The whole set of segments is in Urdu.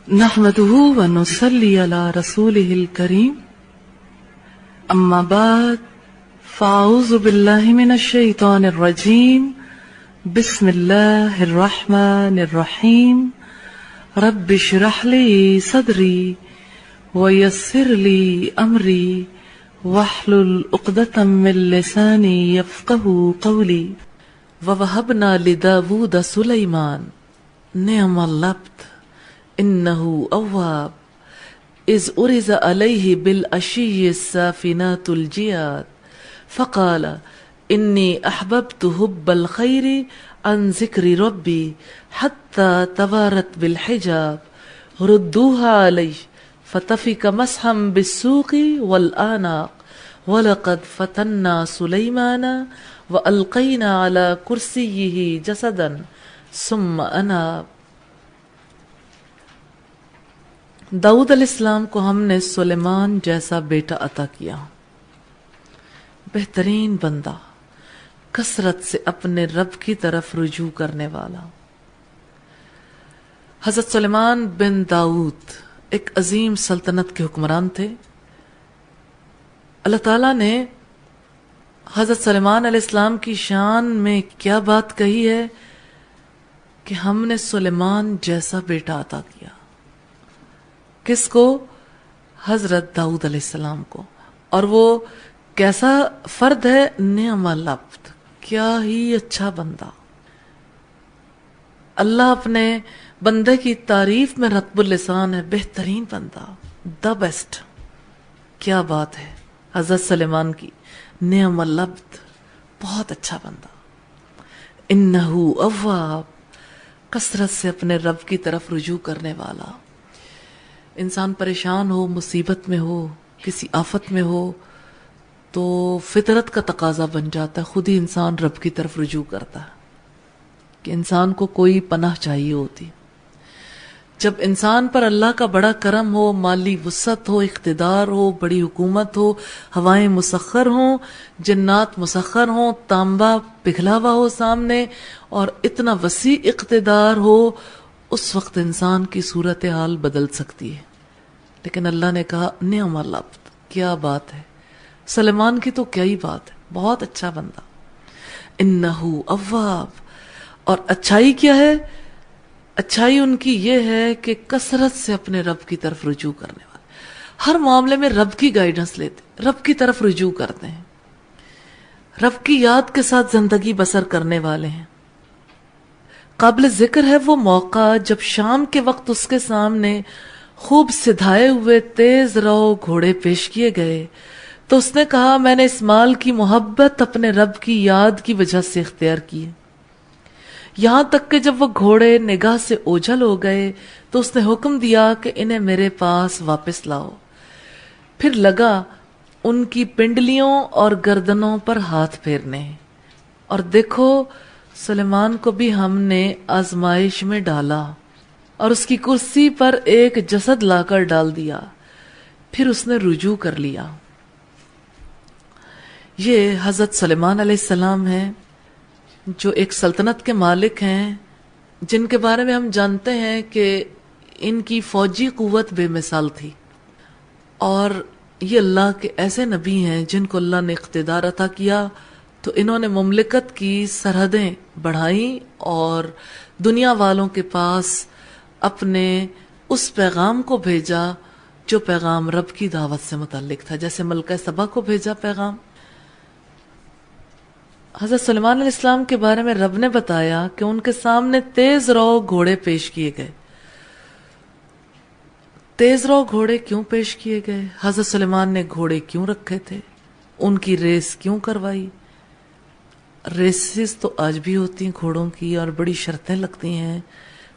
نحمده ونصلي على رسوله الكريم أما بعد فأعوذ بالله من الشيطان الرجيم بسم الله الرحمن الرحيم رب اشرح لي صدري ويسر لي أمري واحلل عقدة من لساني يفقهوا قولي ووهبنا لداود سليمان نعم العبد إنه أواب إذ أرز عليه بالعشي السافنات الجياد فقال إني أحببت حب الخير عن ذكر ربي حتى توارت بالحجاب ردوها عليه فتفك مسحا بالسوق والآناق ولقد فتنا سليمان وألقينا على كرسيه جسدا ثم أناب۔ داؤد علیہ السلام کو ہم نے سلیمان جیسا بیٹا عطا کیا، بہترین بندہ، کثرت سے اپنے رب کی طرف رجوع کرنے والا۔ حضرت سلیمان بن داؤد ایک عظیم سلطنت کے حکمران تھے۔ اللہ تعالیٰ نے حضرت سلیمان علیہ السلام کی شان میں کیا بات کہی ہے کہ ہم نے سلیمان جیسا بیٹا عطا کیا۔ کس کو؟ حضرت داؤد علیہ السلام کو۔ اور وہ کیسا فرد ہے؟ نعم العبد، کیا ہی اچھا بندہ۔ اللہ اپنے بندے کی تعریف میں رطب اللسان ہے، بہترین بندہ، دا بیسٹ۔ کیا بات ہے حضرت سلیمان کی، نعم العبد، بہت اچھا بندہ۔ انہ اواب، کثرت سے اپنے رب کی طرف رجوع کرنے والا۔ انسان پریشان ہو، مصیبت میں ہو، کسی آفت میں ہو تو فطرت کا تقاضا بن جاتا ہے، خود ہی انسان رب کی طرف رجوع کرتا ہے کہ انسان کو کوئی پناہ چاہیے ہوتی۔ جب انسان پر اللہ کا بڑا کرم ہو، مالی وسعت ہو، اقتدار ہو، بڑی حکومت ہو، ہوائیں مسخر ہوں، جنات مسخر ہوں، تانبا پگھلا ہوا ہو سامنے اور اتنا وسیع اقتدار ہو، اس وقت انسان کی صورتحال بدل سکتی ہے۔ لیکن اللہ نے کہا نعم العبد، کیا بات ہے، سلیمان کی تو کیا ہی بات ہے، بہت اچھا بندہ۔ انہ اواب، اور اچھائی کیا ہے؟ اچھائی ان کی یہ ہے کہ کثرت سے اپنے رب کی طرف رجوع کرنے والے، ہر معاملے میں رب کی گائیڈنس لیتے، رب کی طرف رجوع کرتے ہیں، رب کی یاد کے ساتھ زندگی بسر کرنے والے ہیں۔ قابل ذکر ہے وہ موقع جب شام کے وقت اس کے سامنے خوب سدھائے ہوئے تیز رو گھوڑے پیش کیے گئے تو اس نے کہا میں نے اس مال کی محبت اپنے رب کی یاد کی وجہ سے اختیار کی ہے۔ یہاں تک کہ جب وہ گھوڑے نگاہ سے اوجھل ہو گئے تو اس نے حکم دیا کہ انہیں میرے پاس واپس لاؤ۔ پھر لگا ان کی پنڈلیوں اور گردنوں پر ہاتھ پھیرنے، اور دیکھو سلیمان کو بھی ہم نے آزمائش میں ڈالا اور اس کی کرسی پر ایک جسد لا کر ڈال دیا، پھر اس نے رجوع کر لیا۔ یہ حضرت سلیمان علیہ السلام ہیں جو ایک سلطنت کے مالک ہیں، جن کے بارے میں ہم جانتے ہیں کہ ان کی فوجی قوت بے مثال تھی، اور یہ اللہ کے ایسے نبی ہیں جن کو اللہ نے اقتدار عطا کیا تو انہوں نے مملکت کی سرحدیں بڑھائیں اور دنیا والوں کے پاس اپنے اس پیغام کو بھیجا جو پیغام رب کی دعوت سے متعلق تھا، جیسے ملکہ سبا کو بھیجا پیغام۔ حضرت سلیمان علیہ السلام کے بارے میں رب نے بتایا کہ ان کے سامنے تیز رو گھوڑے پیش کیے گئے۔ تیز رو گھوڑے کیوں پیش کیے گئے؟ حضرت سلیمان نے گھوڑے کیوں رکھے تھے؟ ان کی ریس کیوں کروائی؟ ریسز تو آج بھی ہوتی ہیں گھوڑوں کی اور بڑی شرطیں لگتی ہیں،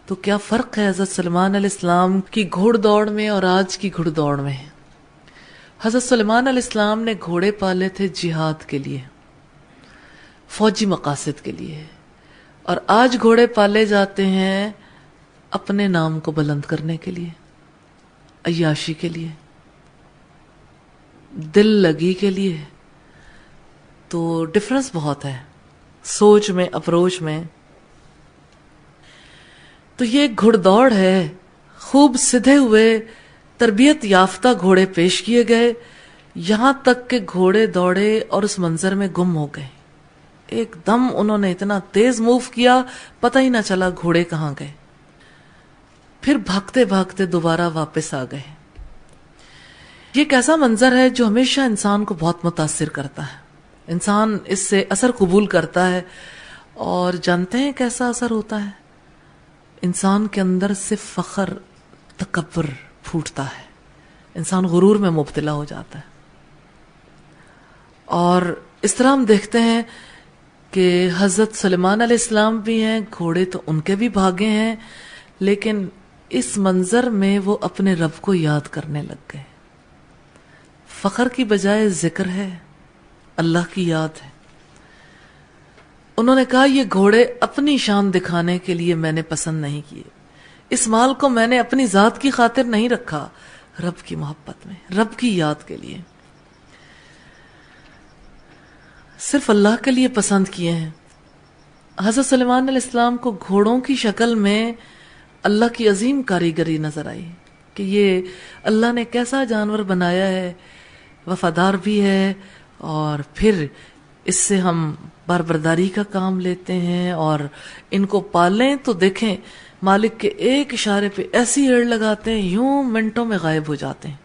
تو کیا فرق ہے حضرت سلیمان علیہ السلام کی گھوڑ دوڑ میں اور آج کی گھوڑ دوڑ میں؟ حضرت سلیمان علیہ السلام نے گھوڑے پالے تھے جہاد کے لیے، فوجی مقاصد کے لیے، اور آج گھوڑے پالے جاتے ہیں اپنے نام کو بلند کرنے کے لیے، عیاشی کے لیے، دل لگی کے لیے۔ تو ڈفرنس بہت ہے سوچ میں، اپروچ میں۔ تو یہ ایک گھڑ دوڑ ہے، خوب سدھے ہوئے تربیت یافتہ گھوڑے پیش کیے گئے، یہاں تک کہ گھوڑے دوڑے اور اس منظر میں گم ہو گئے. ایک دم انہوں نے اتنا تیز موو کیا، پتہ ہی نہ چلا گھوڑے کہاں گئے. پھر بھاگتے بھاگتے دوبارہ واپس آ گئے. یہ ایک ایسا منظر ہے جو ہمیشہ انسان کو بہت متاثر کرتا ہے. انسان اس سے اثر قبول کرتا ہے، اور جانتے ہیں کیسا اثر ہوتا ہے؟ انسان کے اندر سے فخر، تکبر پھوٹتا ہے، انسان غرور میں مبتلا ہو جاتا ہے. اور اس طرح ہم دیکھتے ہیں کہ حضرت سلیمان علیہ السلام بھی ہیں، گھوڑے تو ان کے بھی بھاگے ہیں، لیکن اس منظر میں وہ اپنے رب کو یاد کرنے لگ گئے. فخر کی بجائے ذکر ہے، اللہ کی یاد ہے. انہوں نے کہا یہ گھوڑے اپنی شان دکھانے کے لیے میں نے پسند نہیں کیے، اس مال کو میں نے اپنی ذات کی خاطر نہیں رکھا، رب کی محبت میں، رب کی یاد کے لیے، صرف اللہ کے لیے پسند کیے ہیں. حضرت سلیمان علیہ السلام کو گھوڑوں کی شکل میں اللہ کی عظیم کاریگری نظر آئی کہ یہ اللہ نے کیسا جانور بنایا ہے، وفادار بھی ہے، اور پھر اس سے ہم باربرداری کا کام لیتے ہیں، اور ان کو پالیں تو دیکھیں مالک کے ایک اشارے پہ ایسی ایڑ لگاتے ہیں، یوں منٹوں میں غائب ہو جاتے ہیں.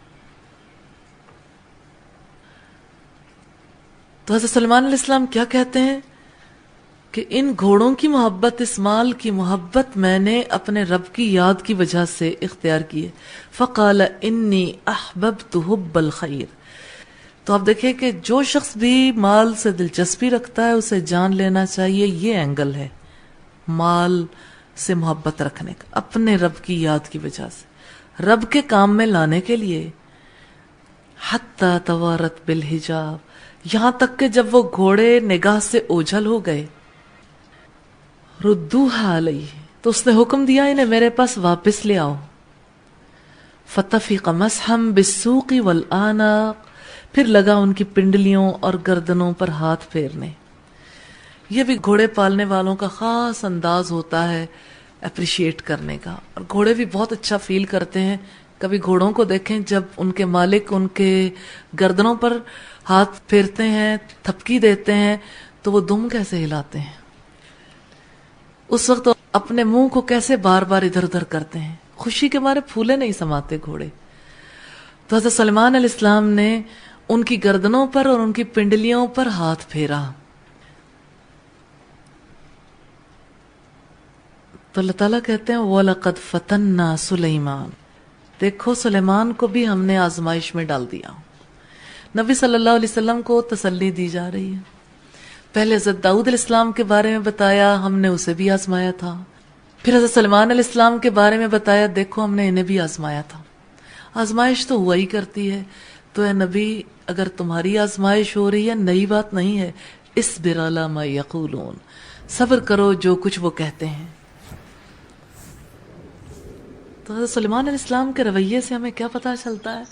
تو حضرت سلیمان علیہ السلام کیا کہتے ہیں کہ ان گھوڑوں کی محبت، اس مال کی محبت میں نے اپنے رب کی یاد کی وجہ سے اختیار کی ہے. فقال انی احببت حب الخیر. تو آپ دیکھیں کہ جو شخص بھی مال سے دلچسپی رکھتا ہے اسے جان لینا چاہیے یہ اینگل ہے مال سے محبت رکھنے کا، اپنے رب کی یاد کی وجہ سے، رب کے کام میں لانے کے لیے. حتی توارت بالحجاب، یہاں تک کہ جب وہ گھوڑے نگاہ سے اوجھل ہو گئے، ردوها علیہ، تو اس نے حکم دیا انہیں میرے پاس واپس لے آؤ. فتفق مسحا بالسوق والآناق، پھر لگا ان کی پنڈلیوں اور گردنوں پر ہاتھ پھیرنے. یہ بھی گھوڑے پالنے والوں کا خاص انداز ہوتا ہے اپریشیٹ کرنے کا، اور گھوڑے بھی بہت اچھا فیل کرتے ہیں. کبھی گھوڑوں کو دیکھیں جب ان کے مالک ان کے گردنوں پر ہاتھ پھیرتے ہیں، تھپکی دیتے ہیں، تو وہ دم کیسے ہلاتے ہیں، اس وقت اپنے منہ کو کیسے بار بار ادھر ادھر کرتے ہیں، خوشی کے مارے پھولے نہیں سماتے گھوڑے. تو حضرت سلیمان علیہ السلام نے ان کی گردنوں پر اور ان کی پنڈلیوں پر ہاتھ پھیرا. تو اللہ تعالیٰ کہتے ہیں وَلَقَدْ فَتَنَّا سُلَيْمَانَ، دیکھو سلیمان کو بھی ہم نے آزمائش میں ڈال دیا. نبی صلی اللہ علیہ وسلم کو تسلی دی جا رہی ہے. پہلے حضرت داؤد علیہ السلام کے بارے میں بتایا، ہم نے اسے بھی آزمایا تھا. پھر حضرت سلیمان علیہ السلام کے بارے میں بتایا، دیکھو ہم نے انہیں بھی آزمایا تھا. آزمائش تو ہوا ہی کرتی ہے. تو اے نبی، اگر تمہاری آزمائش ہو رہی ہے نئی بات نہیں ہے. اصبر علی ما یقولون، صبر کرو جو کچھ وہ کہتے ہیں. تو حضرت سلیمان علیہ السلام کے رویے سے ہمیں کیا پتہ چلتا ہے؟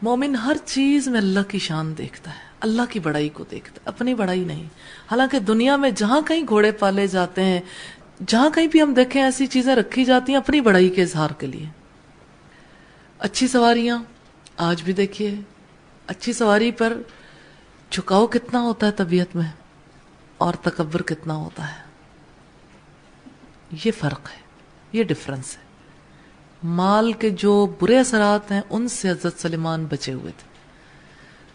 مومن ہر چیز میں اللہ کی شان دیکھتا ہے، اللہ کی بڑائی کو دیکھتا ہے، اپنی بڑائی نہیں. حالانکہ دنیا میں جہاں کہیں گھوڑے پالے جاتے ہیں، جہاں کہیں بھی ہم دیکھیں ایسی چیزیں رکھی جاتی ہیں اپنی بڑائی کے اظہار کے لیے. اچھی سواریاں آج بھی دیکھیے، اچھی سواری پر جھکاؤ کتنا ہوتا ہے طبیعت میں، اور تکبر کتنا ہوتا ہے. یہ فرق ہے، یہ ڈفرنس ہے. مال کے جو برے اثرات ہیں ان سے حضرت سلیمان بچے ہوئے تھے،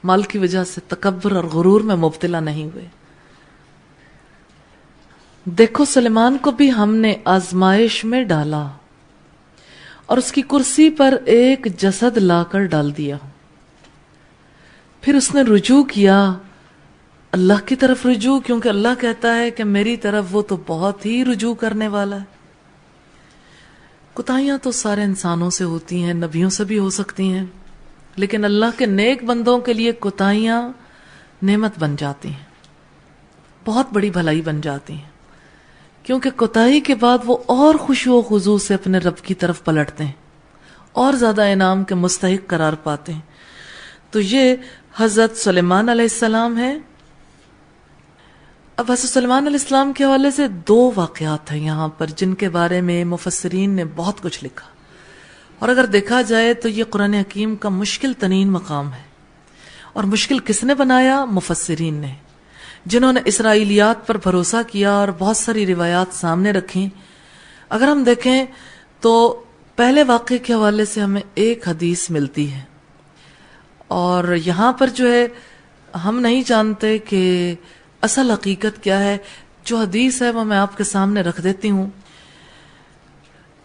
مال کی وجہ سے تکبر اور غرور میں مبتلا نہیں ہوئے. دیکھو سلیمان کو بھی ہم نے آزمائش میں ڈالا، اور اس کی کرسی پر ایک جسد لا کر ڈال دیا. پھر اس نے رجوع کیا، اللہ کی طرف رجوع، کیونکہ اللہ کہتا ہے کہ میری طرف وہ تو بہت ہی رجوع کرنے والا ہے. کوتاہیاں تو سارے انسانوں سے ہوتی ہیں، نبیوں سے بھی ہو سکتی ہیں، لیکن اللہ کے نیک بندوں کے لیے کوتاہیاں نعمت بن جاتی ہیں، بہت بڑی بھلائی بن جاتی ہیں، کیونکہ کوتاہی کے بعد وہ اور خشوع و خضوع سے اپنے رب کی طرف پلٹتے ہیں، اور زیادہ انعام کے مستحق قرار پاتے ہیں. تو یہ حضرت سلیمان علیہ السلام ہے. اب حضرت سلیمان علیہ السلام کے حوالے سے دو واقعات ہیں یہاں پر جن کے بارے میں مفسرین نے بہت کچھ لکھا. اور اگر دیکھا جائے تو یہ قرآن حکیم کا مشکل ترین مقام ہے. اور مشکل کس نے بنایا؟ مفسرین نے، جنہوں نے اسرائیلیات پر بھروسہ کیا اور بہت ساری روایات سامنے رکھیں. اگر ہم دیکھیں تو پہلے واقعے کے حوالے سے ہمیں ایک حدیث ملتی ہے، اور یہاں پر جو ہے ہم نہیں جانتے کہ اصل حقیقت کیا ہے. جو حدیث ہے وہ میں آپ کے سامنے رکھ دیتی ہوں.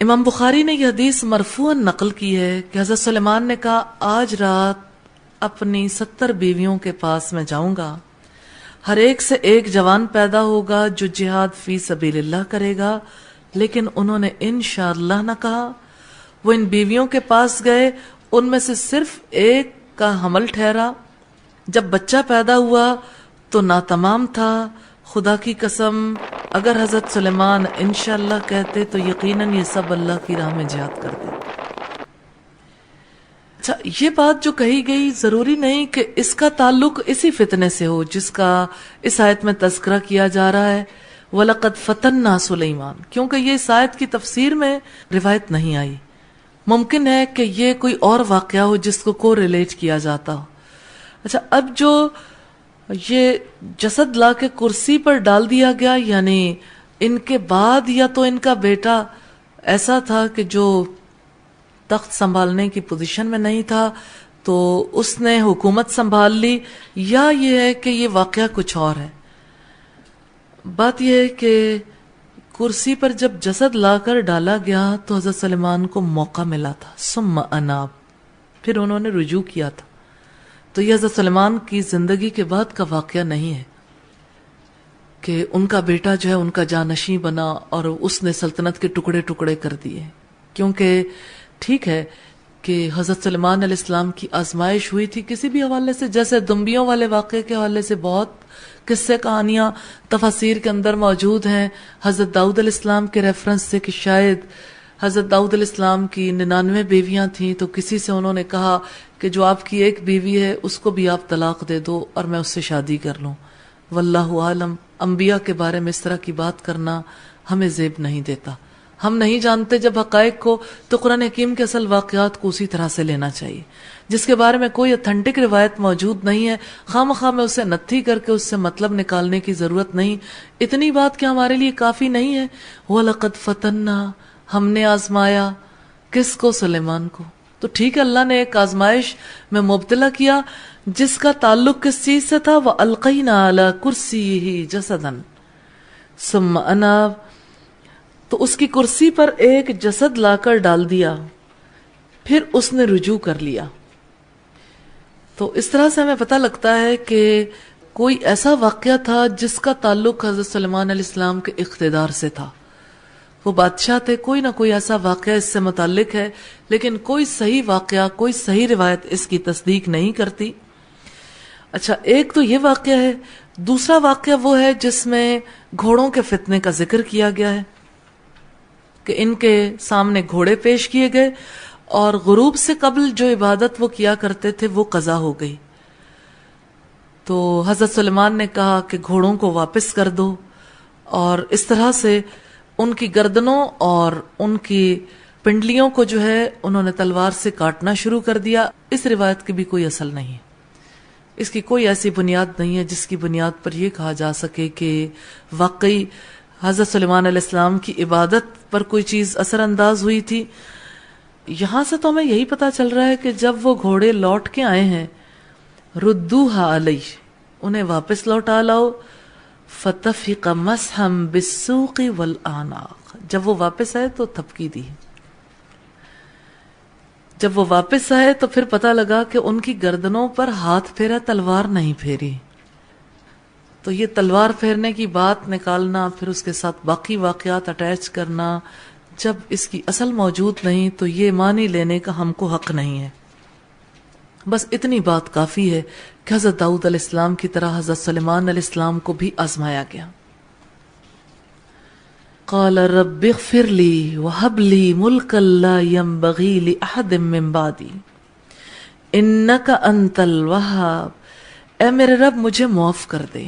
امام بخاری نے یہ حدیث مرفوعاً نقل کی ہے کہ حضرت سلیمان نے کہا، آج رات اپنی 70 بیویوں کے پاس میں جاؤں گا، ہر ایک سے ایک جوان پیدا ہوگا جو جہاد فی سبیل اللہ کرے گا. لیکن انہوں نے انشاءاللہ نہ کہا. وہ ان بیویوں کے پاس گئے، ان میں سے صرف ایک کا حمل ٹھہرا. جب بچہ پیدا ہوا تو ناتمام تھا. خدا کی قسم اگر حضرت سلیمان انشاءاللہ کہتے تو یقیناً یہ سب اللہ کی راہ میں جہاد کرتے. اچھا، یہ بات جو کہی گئی ضروری نہیں کہ اس کا تعلق اسی فتنے سے ہو جس کا اس آیت میں تذکرہ کیا جا رہا ہے، وَلَقَدْ فَتَنَّا سُلَيْمَانَ، کیونکہ یہ اس آیت کی تفسیر میں روایت نہیں آئی. ممکن ہے کہ یہ کوئی اور واقعہ ہو جس کو ریلیٹ کیا جاتا ہو. اچھا، اب جو یہ جسد لا کے کرسی پر ڈال دیا گیا، یعنی ان کے بعد یا تو ان کا بیٹا ایسا تھا کہ جو تخت سنبھالنے کی پوزیشن میں نہیں تھا تو اس نے حکومت سنبھال لی، یا یہ ہے کہ یہ واقعہ کچھ اور ہے. بات یہ ہے کہ کرسی پر جب جسد لا کر ڈالا گیا تو حضرت سلیمان کو موقع ملا تھا. ثم اناب، پھر انہوں نے رجوع کیا تھا. تو یہ حضرت سلیمان کی زندگی کے بعد کا واقعہ نہیں ہے کہ ان کا بیٹا جو ہے ان کا جانشین بنا اور اس نے سلطنت کے ٹکڑے ٹکڑے کر دیے. کیونکہ ٹھیک ہے کہ حضرت سلیمان علیہ السلام کی آزمائش ہوئی تھی کسی بھی حوالے سے، جیسے دمبیوں والے واقعے کے حوالے سے بہت قصے کہانیاں تفاسیر کے اندر موجود ہیں. حضرت داؤد علیہ السلام کے ریفرنس سے کہ شاید حضرت داؤد علیہ السلام کی 99 بیویاں تھیں تو کسی سے انہوں نے کہا کہ جو آپ کی ایک بیوی ہے اس کو بھی آپ طلاق دے دو اور میں اس سے شادی کر لوں. واللہ عالم، انبیاء کے بارے میں اس طرح کی بات کرنا ہمیں زیب نہیں دیتا. ہم نہیں جانتے جب حقائق کو، تو قرآن حکیم کے اصل واقعات کو اسی طرح سے لینا چاہیے. جس کے بارے میں کوئی اتھینٹک روایت موجود نہیں ہے، خواہ مخواہ میں اسے نتھی کر کے اس سے مطلب نکالنے کی ضرورت نہیں. اتنی بات کہ ہمارے لیے کافی نہیں ہے. وَلَقَدْ فَتَنَّا، ہم نے آزمایا. کس کو؟ سلیمان کو. تو ٹھیک ہے، اللہ نے ایک آزمائش میں مبتلا کیا جس کا تعلق کس چیز سے تھا؟ وَأَلْقَيْنَا عَلَى كُرْسِيِّهِ جَسَدًا ثُمَّ أَنَابَ، تو اس کی کرسی پر ایک جسد لا کر ڈال دیا، پھر اس نے رجوع کر لیا. تو اس طرح سے ہمیں پتہ لگتا ہے کہ کوئی ایسا واقعہ تھا جس کا تعلق حضرت سلیمان علیہ السلام کے اقتدار سے تھا. وہ بادشاہ تھے، کوئی نہ کوئی ایسا واقعہ اس سے متعلق ہے، لیکن کوئی صحیح واقعہ، کوئی صحیح روایت اس کی تصدیق نہیں کرتی. اچھا، ایک تو یہ واقعہ ہے. دوسرا واقعہ وہ ہے جس میں گھوڑوں کے فتنے کا ذکر کیا گیا ہے کہ ان کے سامنے گھوڑے پیش کیے گئے اور غروب سے قبل جو عبادت وہ کیا کرتے تھے وہ قضا ہو گئی. تو حضرت سلیمان نے کہا کہ گھوڑوں کو واپس کر دو، اور اس طرح سے ان کی گردنوں اور ان کی پنڈلیوں کو جو ہے انہوں نے تلوار سے کاٹنا شروع کر دیا. اس روایت کی بھی کوئی اصل نہیں ہے، اس کی کوئی ایسی بنیاد نہیں ہے جس کی بنیاد پر یہ کہا جا سکے کہ واقعی حضرت سلیمان علیہ السلام کی عبادت پر کوئی چیز اثر انداز ہوئی تھی. یہاں سے تو ہمیں یہی پتا چل رہا ہے کہ جب وہ گھوڑے لوٹ کے آئے ہیں، ردوها علی، انہیں واپس لوٹا لاؤ. فتفق مسحا بالسوق والاعناق، جب وہ واپس آئے تو تھپکی دی. جب وہ واپس آئے تو پھر پتا لگا کہ ان کی گردنوں پر ہاتھ پھیرا، تلوار نہیں پھیری. تو یہ تلوار پھیرنے کی بات نکالنا، پھر اس کے ساتھ باقی واقعات اٹیچ کرنا، جب اس کی اصل موجود نہیں تو یہ مانی لینے کا ہم کو حق نہیں ہے. بس اتنی بات کافی ہے کہ حضرت داؤد علیہ السلام کی طرح حضرت سلیمان علیہ السلام کو بھی آزمایا گیا. قال رب اغفر لی وہب لی ملکا لا ينبغی لأحد من بعدی انک انت الوہاب، اے میرے رب مجھے معاف کر دے،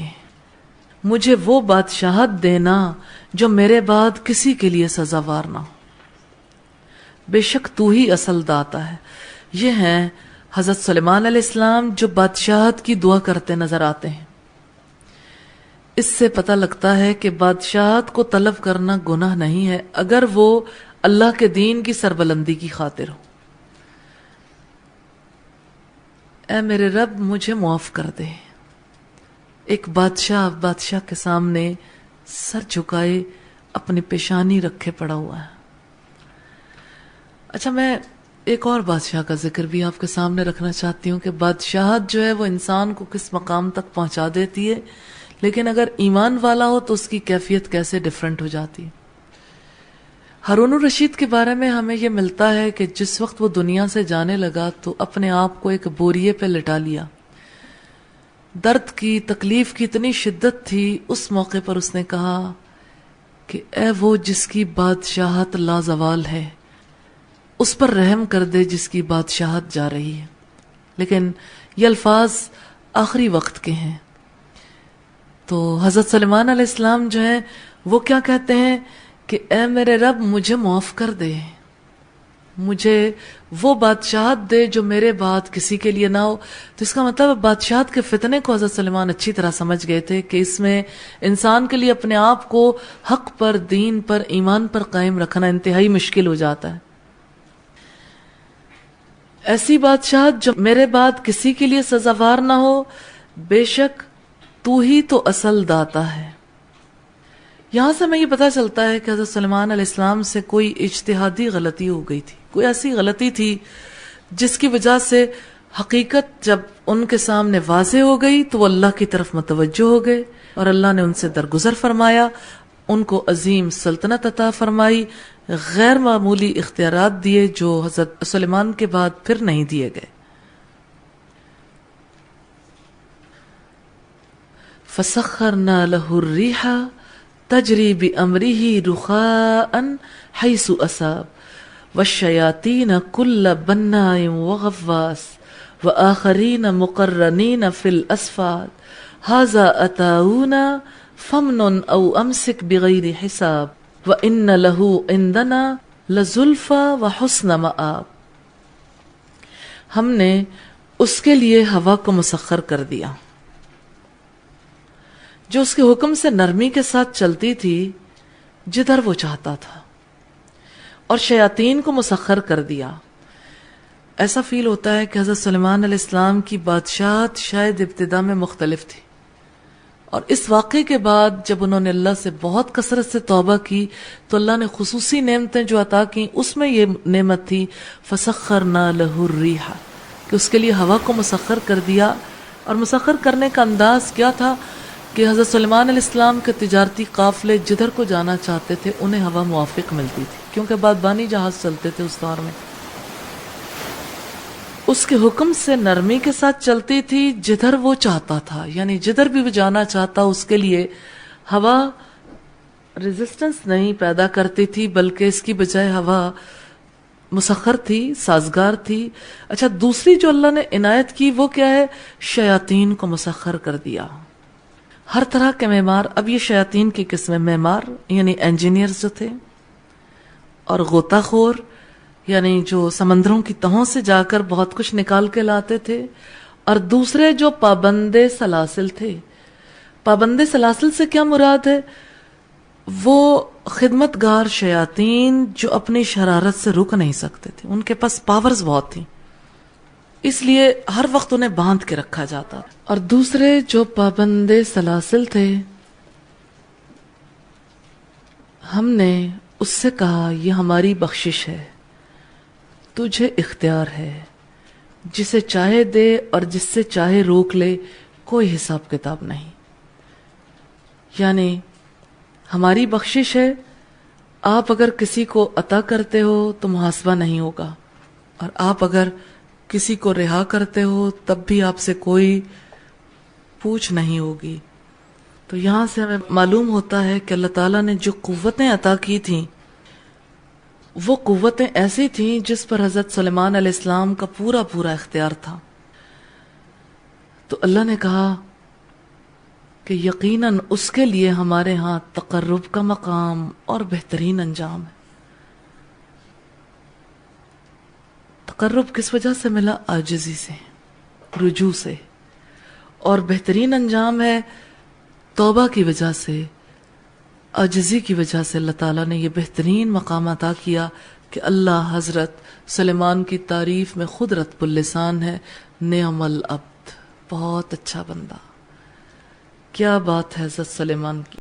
مجھے وہ بادشاہت دینا جو میرے بعد کسی کے لیے سزاوار نہ ہو. بے شک تو ہی اصل داتا ہے. یہ ہیں حضرت سلیمان علیہ السلام جو بادشاہت کی دعا کرتے نظر آتے ہیں. اس سے پتہ لگتا ہے کہ بادشاہت کو طلب کرنا گناہ نہیں ہے اگر وہ اللہ کے دین کی سربلندی کی خاطر ہو. اے میرے رب مجھے معاف کر دے. ایک بادشاہ کے سامنے سر جھکائے اپنی پیشانی رکھے پڑا ہوا ہے. اچھا، میں ایک اور بادشاہ کا ذکر بھی آپ کے سامنے رکھنا چاہتی ہوں کہ بادشاہت جو ہے وہ انسان کو کس مقام تک پہنچا دیتی ہے، لیکن اگر ایمان والا ہو تو اس کی کیفیت کیسے ڈیفرنٹ ہو جاتی ہے. ہارون الرشید کے بارے میں ہمیں یہ ملتا ہے کہ جس وقت وہ دنیا سے جانے لگا تو اپنے آپ کو ایک بوریے پہ لٹا لیا. درد کی، تکلیف کی اتنی شدت تھی، اس موقع پر اس نے کہا کہ اے وہ جس کی بادشاہت لازوال ہے، اس پر رحم کر دے جس کی بادشاہت جا رہی ہے. لیکن یہ الفاظ آخری وقت کے ہیں. تو حضرت سلیمان علیہ السلام جو ہیں وہ کیا کہتے ہیں کہ اے میرے رب مجھے معاف کر دے، مجھے وہ بادشاہت دے جو میرے بعد کسی کے لیے نہ ہو. تو اس کا مطلب بادشاہت کے فتنے کو حضرت سلیمان اچھی طرح سمجھ گئے تھے کہ اس میں انسان کے لیے اپنے آپ کو حق پر، دین پر، ایمان پر قائم رکھنا انتہائی مشکل ہو جاتا ہے. ایسی بادشاہت جو میرے بعد کسی کے لیے سزاوار نہ ہو، بے شک تو ہی تو اصل داتا ہے. یہاں سے ہمیں یہ پتہ چلتا ہے کہ حضرت سلیمان علیہ السلام سے کوئی اجتہادی غلطی ہو گئی تھی، کوئی ایسی غلطی تھی جس کی وجہ سے حقیقت جب ان کے سامنے واضح ہو گئی تو وہ اللہ کی طرف متوجہ ہو گئے اور اللہ نے ان سے درگزر فرمایا، ان کو عظیم سلطنت عطا فرمائی، غیر معمولی اختیارات دیے جو حضرت سلیمان کے بعد پھر نہیں دیے گئے. فَسَخَّرْنَا لَهُ الرِّيحَ تجری بِأَمْرِهِ رُخَاءً حَيْثُ أَصَابَ وَالشَّيَاطِينَ كُلَّ بَنَّاءٍ وَغَوَّاصٍ وَآخَرِينَ مُقَرَّنِينَ فِي الْأَصْفَادِ هَذَا أَتَاؤُنَا فَامْنُنْ أَوْ أَمْسِكْ بِغَيْرِ حِسَابٍ وَإِنَّ لَهُ عِندَنَا لَزُلْفَىٰ وَحُسْنَ مَآبٍ. ہم نے اس کے لیے ہوا کو مسخر کر دیا جو اس کے حکم سے نرمی کے ساتھ چلتی تھی جدھر وہ چاہتا تھا، اور شیاطین کو مسخر کر دیا. ایسا فیل ہوتا ہے کہ حضرت سلیمان علیہ السلام کی بادشاہت شاید ابتدا میں مختلف تھی، اور اس واقعے کے بعد جب انہوں نے اللہ سے بہت کثرت سے توبہ کی تو اللہ نے خصوصی نعمتیں جو عطا کی اس میں یہ نعمت تھی فَسَخَّرْنَا لَهُ الرِّيحَ، کہ اس کے لیے ہوا کو مسخر کر دیا. اور مسخر کرنے کا انداز کیا تھا کہ حضرت سلیمان علیہ السلام کے تجارتی قافلے جدھر کو جانا چاہتے تھے انہیں ہوا موافق ملتی تھی، کیونکہ بادبانی جہاز چلتے تھے اس دور میں. اس کے حکم سے نرمی کے ساتھ چلتی تھی جدھر وہ چاہتا تھا، یعنی جدھر بھی وہ جانا چاہتا اس کے لیے ہوا ریزسٹنس نہیں پیدا کرتی تھی، بلکہ اس کی بجائے ہوا مسخر تھی، سازگار تھی. اچھا، دوسری جو اللہ نے عنایت کی وہ کیا ہے؟ شیاطین کو مسخر کر دیا، ہر طرح کے معمار. اب یہ شیاطین کی قسمیں، معمار یعنی انجینئرز جو تھے، اور غوطہ خور یعنی جو سمندروں کی تہوں سے جا کر بہت کچھ نکال کے لاتے تھے، اور دوسرے جو پابند سلاسل تھے. پابند سلاسل سے کیا مراد ہے؟ وہ خدمت گار شیاطین جو اپنی شرارت سے رک نہیں سکتے تھے، ان کے پاس پاورز بہت تھیں، اس لیے ہر وقت انہیں باندھ کے رکھا جاتا. اور دوسرے جو پابند سلاسل تھے، ہم نے اس سے کہا یہ ہماری بخشش ہے، تجھے اختیار ہے، جسے چاہے دے اور جس سے چاہے روک لے، کوئی حساب کتاب نہیں. یعنی ہماری بخشش ہے، آپ اگر کسی کو عطا کرتے ہو تو محاسبہ نہیں ہوگا، اور آپ اگر کسی کو رہا کرتے ہو تب بھی آپ سے کوئی پوچھ نہیں ہوگی. تو یہاں سے ہمیں معلوم ہوتا ہے کہ اللہ تعالیٰ نے جو قوتیں عطا کی تھیں وہ قوتیں ایسی تھیں جس پر حضرت سلیمان علیہ السلام کا پورا پورا اختیار تھا. تو اللہ نے کہا کہ یقیناً اس کے لیے ہمارے ہاں تقرب کا مقام اور بہترین انجام ہے. تقرب کس وجہ سے ملا؟ عاجزی سے، رجوع سے، اور بہترین انجام ہے توبہ کی وجہ سے، عاجزی کی وجہ سے اللہ تعالیٰ نے یہ بہترین مقام عطا کیا کہ اللہ حضرت سلیمان کی تعریف میں خود رطب اللسان ہے، نعم العبد، بہت اچھا بندہ. کیا بات ہے حضرت سلیمان کی.